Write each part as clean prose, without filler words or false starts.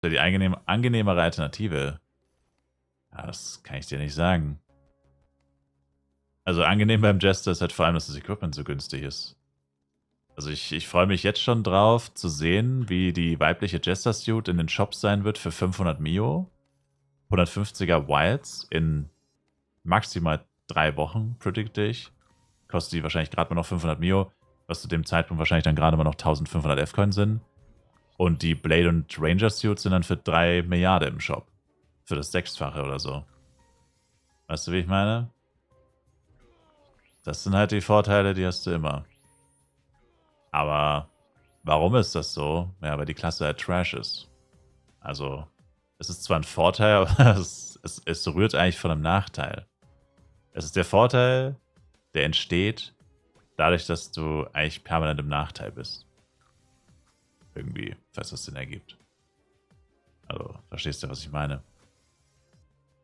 Die angenehmere Alternative. Ja, das kann ich dir nicht sagen. Also angenehm beim Jester ist halt vor allem, dass das Equipment so günstig ist. Also ich freue mich jetzt schon drauf zu sehen, wie die weibliche Jester-Suit in den Shops sein wird für 500 Mio. 150er Wilds in maximal 3 Wochen, predikte ich. Kostet die wahrscheinlich gerade mal noch 500 Mio, was zu dem Zeitpunkt wahrscheinlich dann gerade mal noch 1500 F-Coin sind. Und die Blade und Ranger Suits sind dann für 3 Milliarden im Shop. Für das Sechsfache oder so. Weißt du, wie ich meine? Das sind halt die Vorteile, die hast du immer. Aber warum ist das so? Ja, weil die Klasse halt Trash ist. Also, es ist zwar ein Vorteil, aber es rührt eigentlich von einem Nachteil. Es ist der Vorteil, der entsteht dadurch, dass du eigentlich permanent im Nachteil bist. Irgendwie, falls das Sinn ergibt. Also, verstehst du, was ich meine?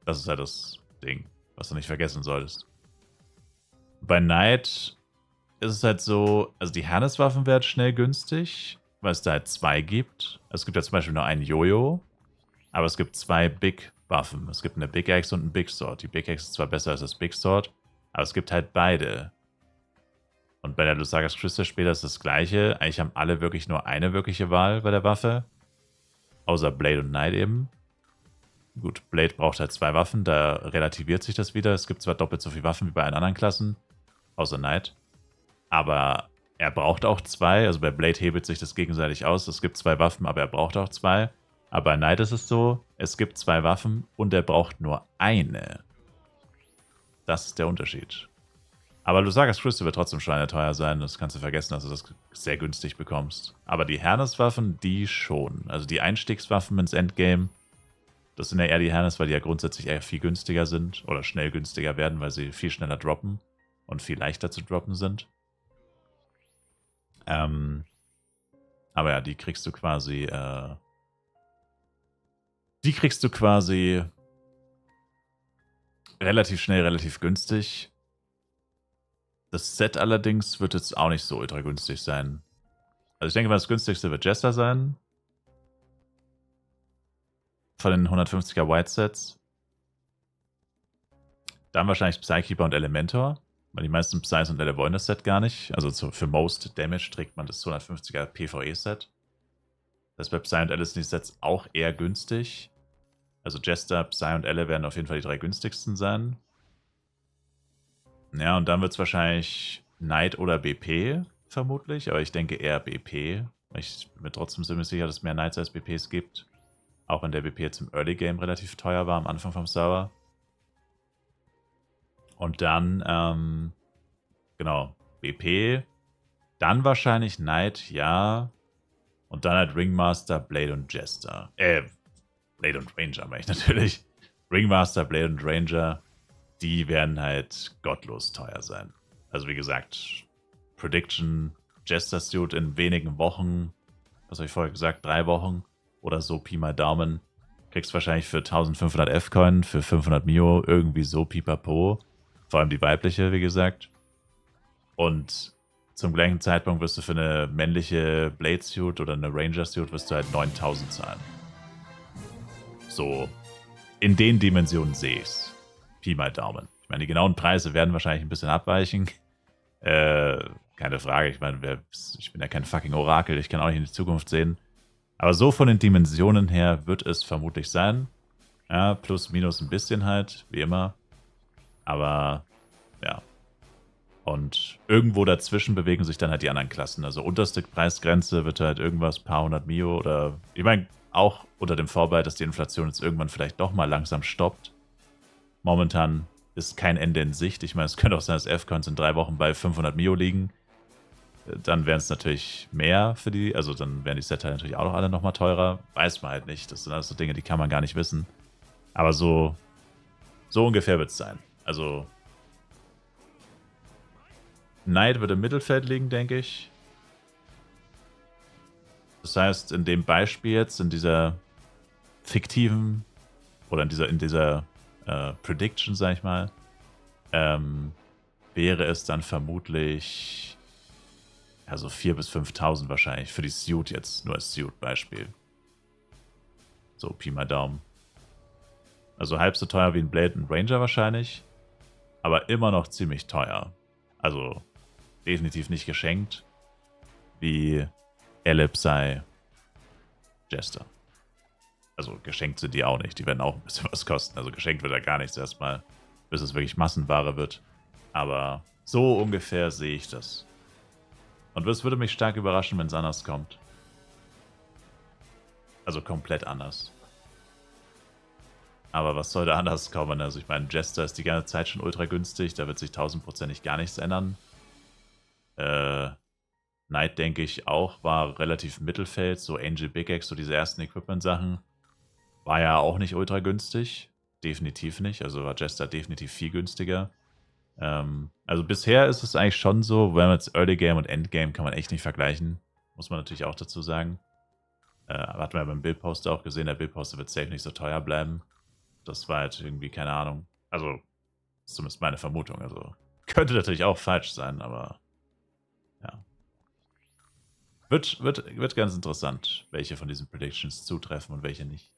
Das ist halt das Ding, was du nicht vergessen solltest. Bei Knight ist es halt so, also die Herneswaffen werden schnell günstig, weil es da halt 2 gibt. Es gibt ja zum Beispiel nur einen Jojo, aber es gibt 2 Big-Waffen. Es gibt eine Big Axe und einen Big Sword. Die Big Axe ist zwar besser als das Big Sword, aber es gibt halt beide. Und bei der Lusagas Crystal später ist das gleiche. Eigentlich haben alle wirklich nur eine wirkliche Wahl bei der Waffe. Außer Blade und Knight eben. Gut, Blade braucht halt 2 Waffen, da relativiert sich das wieder. Es gibt zwar doppelt so viele Waffen wie bei allen anderen Klassen, außer Knight. Aber er braucht auch 2. Also bei Blade hebelt sich das gegenseitig aus. Es gibt 2 Waffen, aber er braucht auch 2. Aber bei Knight ist es so, es gibt 2 Waffen und er braucht nur eine. Das ist der Unterschied. Aber Lusagas Crystal wird trotzdem schweineteuer sein. Das kannst du vergessen, dass du das sehr günstig bekommst. Aber die Hernes-Waffen, die schon. Also die Einstiegswaffen ins Endgame, das sind ja eher die Hernes, weil die ja grundsätzlich eher viel günstiger sind. Oder schnell günstiger werden, weil sie viel schneller droppen. Und viel leichter zu droppen sind. Aber ja, die kriegst du quasi relativ schnell, relativ günstig. Das Set allerdings wird jetzt auch nicht so ultra günstig sein. Also ich denke mal, das günstigste wird Jester sein. Von den 150er White Sets. Dann wahrscheinlich Psykeeper und Elementor. Weil die meisten Psys und Ele wollen das Set gar nicht. Also für Most Damage trägt man das 250er PvE-Set. Das bei Psy und Ele sind die Sets auch eher günstig. Also Jester, Psy und Elle werden auf jeden Fall die 3 günstigsten sein. Ja, und dann wird es wahrscheinlich Knight oder BP, vermutlich. Aber ich denke eher BP. Ich bin mir trotzdem ziemlich sicher, dass es mehr Knights als BPs gibt. Auch wenn der BP jetzt im Early Game relativ teuer war, am Anfang vom Server. Und dann, genau, BP. Dann wahrscheinlich Knight, ja. Und dann halt Ringmaster, Blade und Jester. Blade und Ranger meine ich natürlich. Ringmaster, Blade und Ranger, die werden halt gottlos teuer sein. Also wie gesagt, Prediction, Jester Suit in wenigen Wochen, was habe ich vorher gesagt, 3 Wochen oder so, Pi mal Daumen, kriegst wahrscheinlich für 1500 F-Coin, für 500 Mio, irgendwie so pipapo. Vor allem die weibliche, wie gesagt. Und zum gleichen Zeitpunkt wirst du für eine männliche Blade Suit oder eine Ranger Suit wirst du halt 9000 zahlen. So, in den Dimensionen sehe ich's. Pi mal Daumen. Ich meine, die genauen Preise werden wahrscheinlich ein bisschen abweichen. Keine Frage. Ich meine, ich bin ja kein fucking Orakel. Ich kann auch nicht in die Zukunft sehen. Aber so von den Dimensionen her wird es vermutlich sein. Ja, plus, minus ein bisschen halt, wie immer. Aber, ja. Und irgendwo dazwischen bewegen sich dann halt die anderen Klassen. Also unterste Preisgrenze wird halt irgendwas paar hundert Mio oder, ich meine, auch unter dem Vorbehalt, dass die Inflation jetzt irgendwann vielleicht doch mal langsam stoppt. Momentan ist kein Ende in Sicht. Ich meine, es könnte auch sein, dass F-Coins in 3 Wochen bei 500 Mio liegen. Dann wären es natürlich mehr für die, also dann wären die Set-Teile natürlich auch noch alle nochmal teurer. Weiß man halt nicht. Das sind alles so Dinge, die kann man gar nicht wissen. Aber so ungefähr wird es sein. Also Knight wird im Mittelfeld liegen, denke ich. Das heißt, in dem Beispiel jetzt, in dieser fiktiven oder in dieser Prediction, sag ich mal, wäre es dann vermutlich also 4.000 bis 5.000 wahrscheinlich für die Suit jetzt, nur als Suit-Beispiel. So, Pi mal Daumen. Also halb so teuer wie ein Blade und Ranger wahrscheinlich. Aber immer noch ziemlich teuer. Also definitiv nicht geschenkt. Wie Ellipsi Jester. Also geschenkt sind die auch nicht. Die werden auch ein bisschen was kosten. Also geschenkt wird ja gar nichts erstmal, bis es wirklich Massenware wird. Aber so ungefähr sehe ich das. Und es würde mich stark überraschen, wenn es anders kommt. Also komplett anders. Aber was soll da anders kommen? Also ich meine, Jester ist die ganze Zeit schon ultra günstig. Da wird sich 1000%ig gar nichts ändern. Knight, denke ich, auch war relativ Mittelfeld. So Angel Big X, so diese ersten Equipment-Sachen. War ja auch nicht ultra günstig. Definitiv nicht. Also war Jester definitiv viel günstiger. Also bisher ist es eigentlich schon so, wenn man jetzt Early Game und Endgame kann man echt nicht vergleichen. Muss man natürlich auch dazu sagen. Hat man ja beim Bildposter auch gesehen, der Bildposter wird safe nicht so teuer bleiben. Das war halt irgendwie, keine Ahnung. Also, ist zumindest meine Vermutung. Also, könnte natürlich auch falsch sein, aber ja. Wird ganz interessant, welche von diesen Predictions zutreffen und welche nicht.